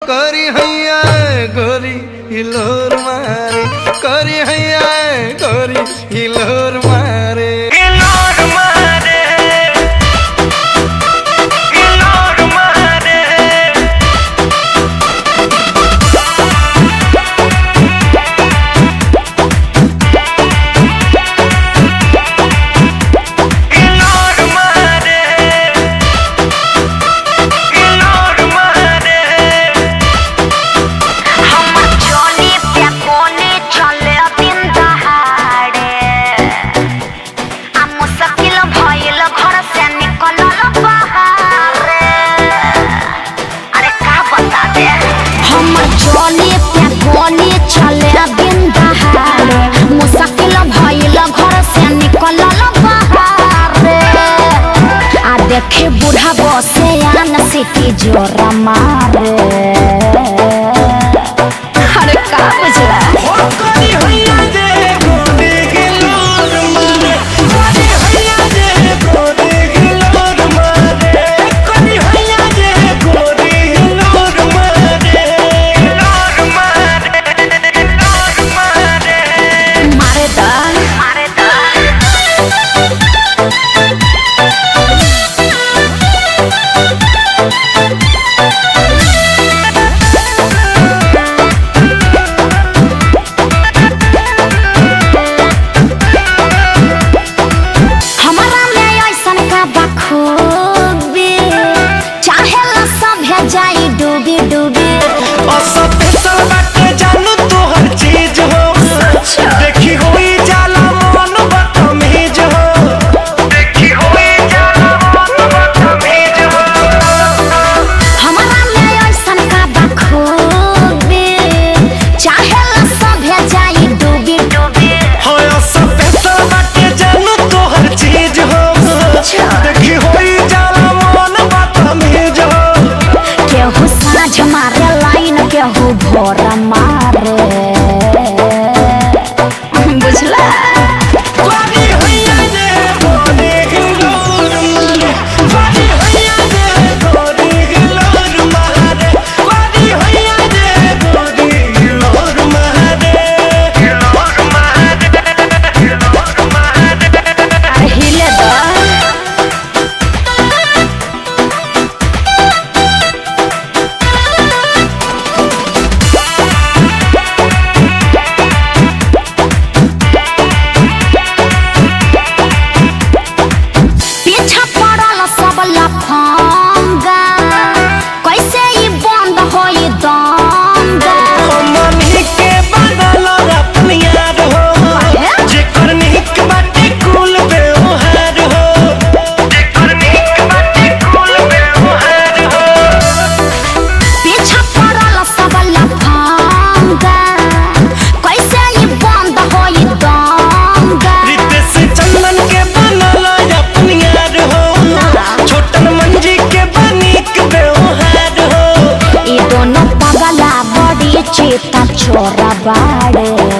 करी हैया गोरी हिलोर मारे, करी हैया गोरी हिलोर मारे। देखे बूढ़ा बसे आन सिटी जोरा मारे। अरे का बुझला जाई डूबी डूबी स्पेशल बाटे जानू तो हर चीज हो, देखी होई जाला मन बदतमीज हो, देखी होई जाला मन बदतमीज हो। हमारा में ऐसन का बखूबी चाहेला सभे जाई डूबी डूबी। हो स्पेशल बाटे जानू तो हर चीज हो, देखी होई जाला मन बदतमीज हो। केहू साँझ मारे लाइन केहू भोर मारे बुझला। कैसे ही बंद होई दंगा मनी के बदल अपन यार हो, जेकर निक बाटे कुल व्यवहार हो, जेकर निक बाटे कुल व्यवहार हो। पीछा पड़ल सब लफंगा कैसे ही बंद होई दंगा। रितेश चंदन के बनल अपन यार हो, छोटन मंजी के बनिक व्यवहार हो। ये दोनों पगला बड़ी चेता छोरा बाड़े।